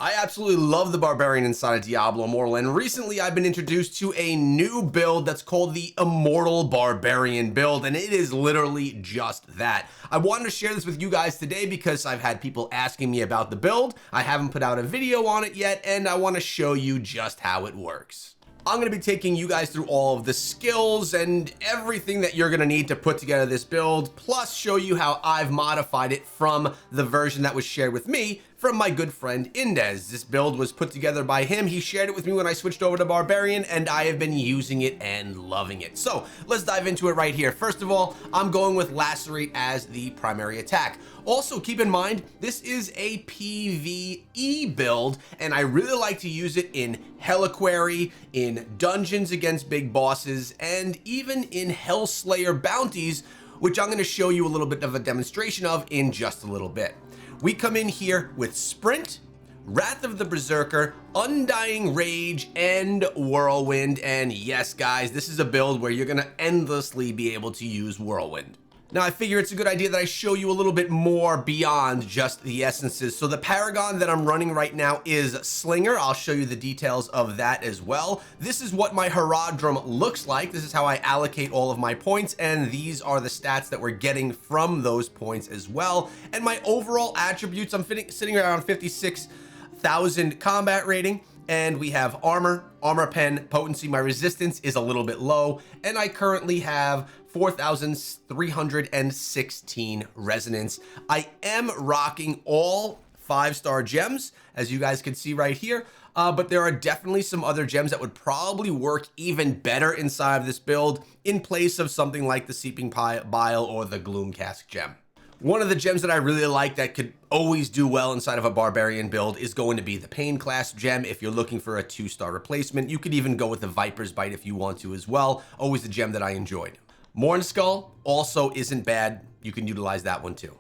I absolutely love the Barbarian inside of Diablo Immortal, and recently I've been introduced to a new build that's called the Immortal Barbarian build, and it is literally just that. I wanted to share this with you guys today because I've had people asking me about the build. I haven't put out a video on it yet, and I want to show you just how it works. I'm going to be taking you guys through all of the skills and everything that you're going to need to put together this build, plus show you how I've modified it from the version that was shared with me from my good friend Indez. This build was put together by him. He shared it with me when I switched over to Barbarian, and I have been using it and loving it. So let's dive into it right here. First of all, I'm going with Lacerate as the primary attack. Also, keep in mind, this is a PvE build, and I really like to use it in Helliquary, in dungeons against big bosses, and even in Hellslayer bounties, which I'm going to show you a little bit of a demonstration of in just a little bit. We come in here with Sprint, Wrath of the Berserker, Undying Rage, and Whirlwind. And yes, guys, this is a build where you're going to endlessly be able to use Whirlwind. Now, I figure it's a good idea that I show you a little bit more beyond just the essences. So the Paragon that I'm running right now is Slinger. I'll show you the details of that as well. This is what my Herodrum looks like. This is how I allocate all of my points, and these are the stats that we're getting from those points as well. And my overall attributes, I'm sitting around 56,000 combat rating. And we have armor pen, potency. My resistance is a little bit low, and I currently have 4,316 resonance. I am rocking all 5-star gems, as you guys can see right here, but there are definitely some other gems that would probably work even better inside of this build in place of something like the Seeping Bile or the Gloom Cask gem. One of the gems that I really like that could always do well inside of a Barbarian build is going to be the Pain Class gem. If you're looking for a 2-star replacement, you could even go with the Viper's Bite if you want to as well. Always a gem that I enjoyed. Morn Skull also isn't bad. You can utilize that one too.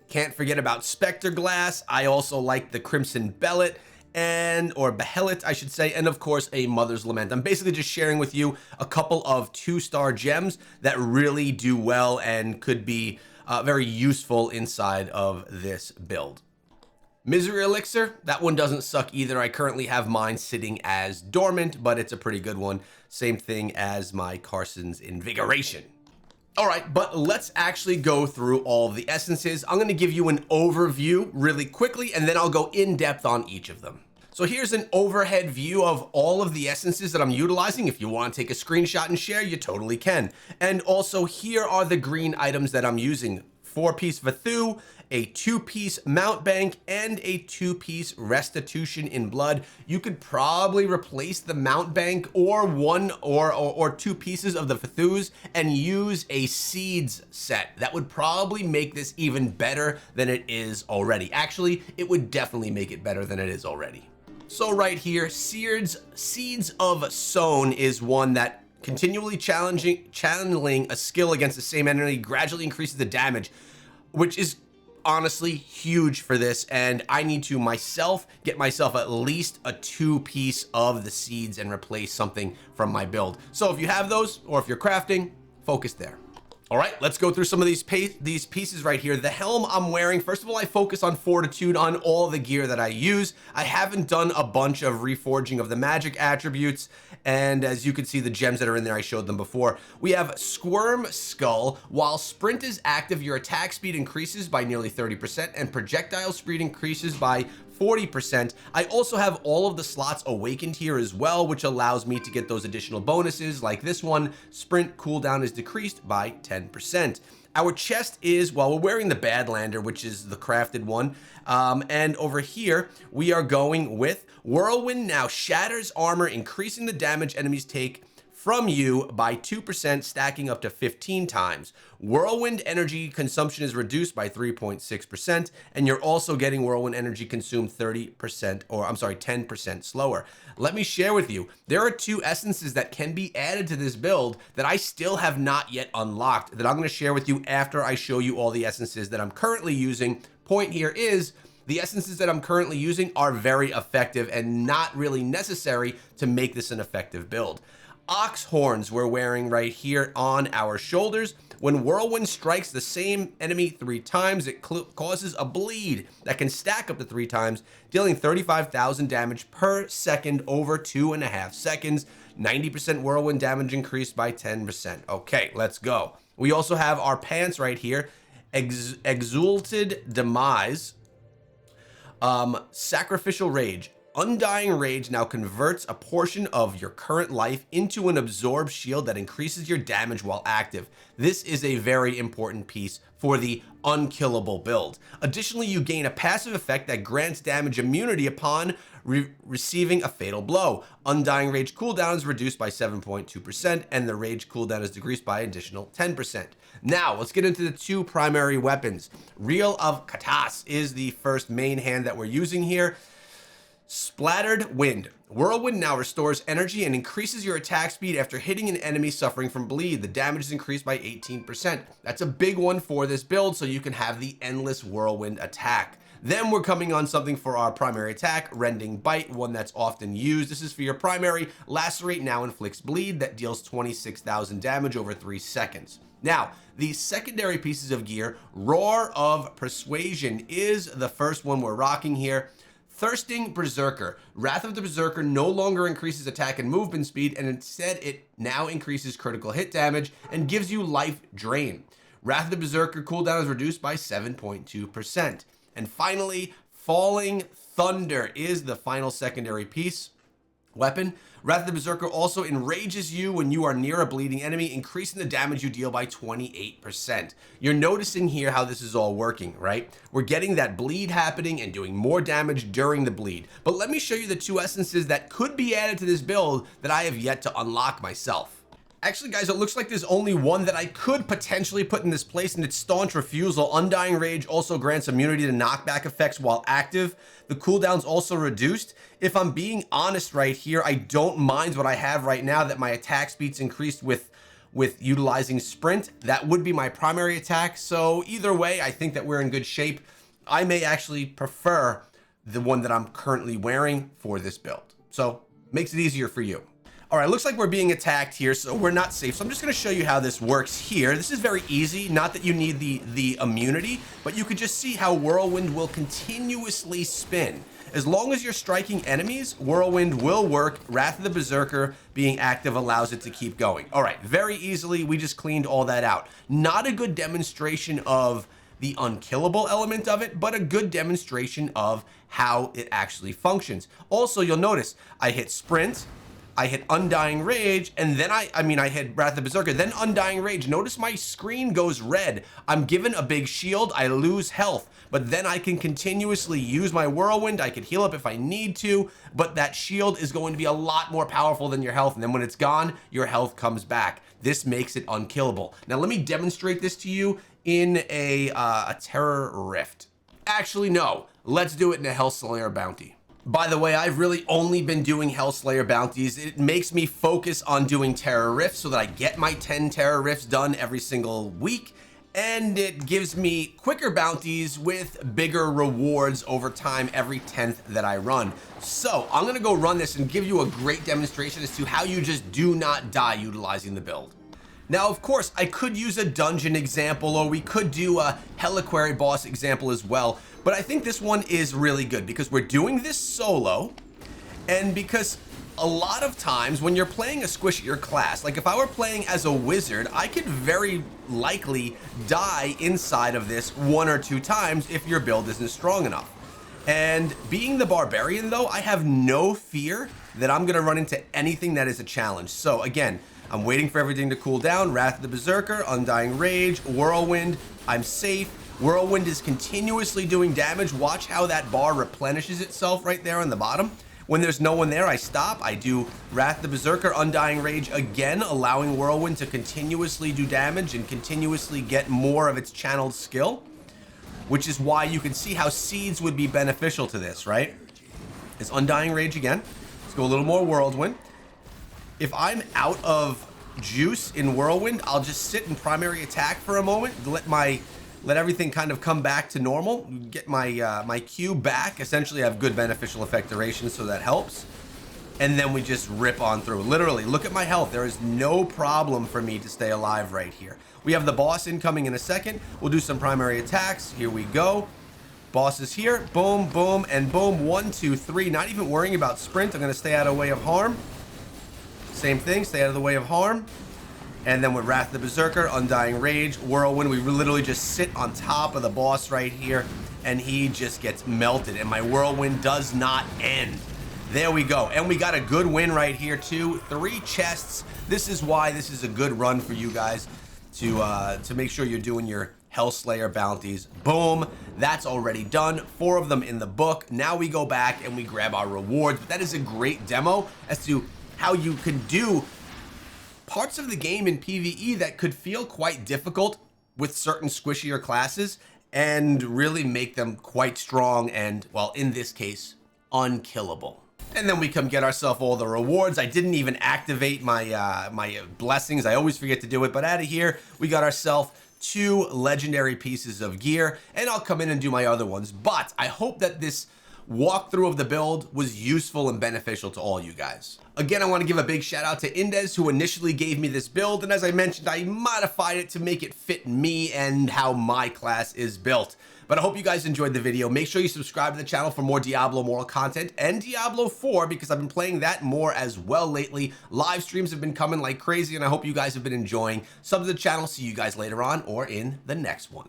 Can't forget about Spectre Glass. I also like the Crimson Bellet or Behelit, I should say, and of course a Mother's Lament. I'm basically just sharing with you a couple of 2-star gems that really do well and could be very useful inside of this build. Misery Elixir, that one doesn't suck either. I currently have mine sitting as dormant, but it's a pretty good one. Same thing as my Carson's Invigoration. All right, but let's actually go through all of the essences. I'm going to give you an overview really quickly, and then I'll go in depth on each of them. So here's an overhead view of all of the essences that I'm utilizing. If you want to take a screenshot and share, you totally can. And also here are the green items that I'm using. 4-piece Vathu, a 2-piece Mount Bank, and a 2-piece Restitution in Blood. You could probably replace the Mount Bank or one or 2 pieces of the Vathus and use a Seeds set. That would probably make this even better than it is already. Actually, it would definitely make it better than it is already. So right here, Seeds of Sown is one that continually channeling a skill against the same enemy gradually increases the damage, which is honestly huge for this, and I need to get myself at least a 2-piece of the seeds and replace something from my build. So if you have those, or if you're crafting, focus there. All right, let's go through some of these pieces right here. The helm I'm wearing, first of all, I focus on fortitude on all the gear that I use. I haven't done a bunch of reforging of the magic attributes, and as you can see, the gems that are in there, I showed them before. We have Squirm Skull. While sprint is active, your attack speed increases by nearly 30%, and projectile speed increases by 40%. I also have all of the slots awakened here as well, which allows me to get those additional bonuses like this one. Sprint cooldown is decreased by 10%. Our chest is, well, we're wearing the Badlander, which is the crafted one. And over here, we are going with Whirlwind. Now shatters armor, increasing the damage enemies take from you by 2%, stacking up to 15 times. Whirlwind energy consumption is reduced by 3.6%, and you're also getting Whirlwind energy consumed 10% slower. Let me share with you, there are 2 essences that can be added to this build that I still have not yet unlocked that I'm going to share with you after I show you all the essences that I'm currently using. Point here is, the essences that I'm currently using are very effective and not really necessary to make this an effective build. ox horns we're wearing right here on our shoulders. When Whirlwind strikes the same enemy 3 times, it causes a bleed that can stack up to 3 times, dealing 35,000 damage per second over 2.5 seconds. 90% Whirlwind damage increased by 10%. Okay, let's go. We also have our pants right here. Exalted Demise. Sacrificial Rage. Undying Rage now converts a portion of your current life into an absorb shield that increases your damage while active. This is a very important piece for the unkillable build. Additionally, you gain a passive effect that grants damage immunity upon receiving a fatal blow. Undying Rage cooldown is reduced by 7.2%, and the Rage cooldown is decreased by an additional 10%. Now, let's get into the 2 primary weapons. Reel of Katas is the first main hand that we're using here. Splattered Wind. Whirlwind now restores energy and increases your attack speed after hitting an enemy suffering from bleed. The damage is increased by 18%. That's a big one for this build, so you can have the endless Whirlwind attack. Then we're coming on something for our primary attack, Rending Bite, one that's often used. This is for your primary. Lacerate now inflicts bleed that deals 26,000 damage over 3 seconds. Now, the secondary pieces of gear, Roar of Persuasion is the first one we're rocking here. Thirsting Berserker. Wrath of the Berserker no longer increases attack and movement speed, and instead it now increases critical hit damage and gives you life drain. Wrath of the Berserker cooldown is reduced by 7.2%. And finally, Falling Thunder is the final secondary piece. Weapon. Wrath of the Berserker also enrages you when you are near a bleeding enemy, increasing the damage you deal by 28%. You're noticing here how this is all working, right? We're getting that bleed happening and doing more damage during the bleed. But let me show you the 2 essences that could be added to this build that I have yet to unlock myself. Actually, guys, it looks like there's only one that I could potentially put in this place, and it's Staunch Refusal. Undying Rage also grants immunity to knockback effects while active. The cooldown's also reduced. If I'm being honest right here, I don't mind what I have right now, that my attack speed's increased with utilizing Sprint. That would be my primary attack. So either way, I think that we're in good shape. I may actually prefer the one that I'm currently wearing for this build. So makes it easier for you. All right, looks like we're being attacked here, so we're not safe. So I'm just gonna show you how this works here. This is very easy, not that you need the immunity, but you could just see how Whirlwind will continuously spin. As long as you're striking enemies, Whirlwind will work. Wrath of the Berserker being active allows it to keep going. All right, very easily, we just cleaned all that out. Not a good demonstration of the unkillable element of it, but a good demonstration of how it actually functions. Also, you'll notice I hit Sprint, I hit Undying Rage, and then I hit Wrath of the Berserker, then Undying Rage. Notice my screen goes red. I'm given a big shield, I lose health, but then I can continuously use my Whirlwind. I could heal up if I need to, but that shield is going to be a lot more powerful than your health, and then when it's gone, your health comes back. This makes it unkillable. Now let me demonstrate this to you in a Terror Rift. Actually, no, let's do it in a Hellslayer bounty. By the way, I've really only been doing Hellslayer bounties. It makes me focus on doing Terror Rifts so that I get my 10 Terror Rifts done every single week, and it gives me quicker bounties with bigger rewards over time every 10th that I run. So I'm gonna go run this and give you a great demonstration as to how you just do not die utilizing the build. Now, of course, I could use a dungeon example, or we could do a Helliquary boss example as well, but I think this one is really good because we're doing this solo, and because a lot of times when you're playing a squishier class, like if I were playing as a wizard, I could very likely die inside of this 1 or 2 times if your build isn't strong enough. And being the barbarian though, I have no fear that I'm gonna run into anything that is a challenge. So again, I'm waiting for everything to cool down. Wrath of the Berserker, Undying Rage, Whirlwind, I'm safe. Whirlwind is continuously doing damage. Watch how that bar replenishes itself right there on the bottom. When there's no one there, I stop. I do Wrath of the Berserker, Undying Rage again, allowing Whirlwind to continuously do damage and continuously get more of its channeled skill, which is why you can see how seeds would be beneficial to this, right? It's Undying Rage again. Let's go a little more Whirlwind. If I'm out of juice in Whirlwind, I'll just sit in primary attack for a moment, let everything kind of come back to normal, get my my Q back. Essentially, I have good beneficial effect duration, so that helps. and then we just rip on through. Literally, look at my health. There is no problem for me to stay alive right here. We have the boss incoming in a second. We'll do some primary attacks. Here we go. Boss is here. Boom, boom, and boom. 1, 2, 3. Not even worrying about sprint. I'm going to stay out of the way of harm. Same thing. Stay out of the way of harm. And then with Wrath the Berserker, Undying Rage, Whirlwind, we literally just sit on top of the boss right here, and he just gets melted, and my Whirlwind does not end. There we go. And we got a good win right here, too. 3 chests. This is why this is a good run for you guys to make sure you're doing your Hellslayer bounties. Boom. That's already done. 4 of them in the book. Now we go back and we grab our rewards. But that is a great demo as to how you can do parts of the game in PvE that could feel quite difficult with certain squishier classes and really make them quite strong and, well, in this case, unkillable. And then we come get ourselves all the rewards. I didn't even activate my my blessings. I always forget to do it. But out of here, we got ourselves 2 legendary pieces of gear. And I'll come in and do my other ones. But I hope that this walkthrough of the build was useful and beneficial to all you guys. Again, I want to give a big shout out to Indez, who initially gave me this build, and as I mentioned, I modified it to make it fit me and how my class is built. But I hope you guys enjoyed the video. Make sure you subscribe to the channel for more Diablo Immortal content and Diablo 4, because I've been playing that more as well lately. Live streams have been coming like crazy, and I hope you guys have been enjoying. Sub to the channel. See you guys later on or in the next one.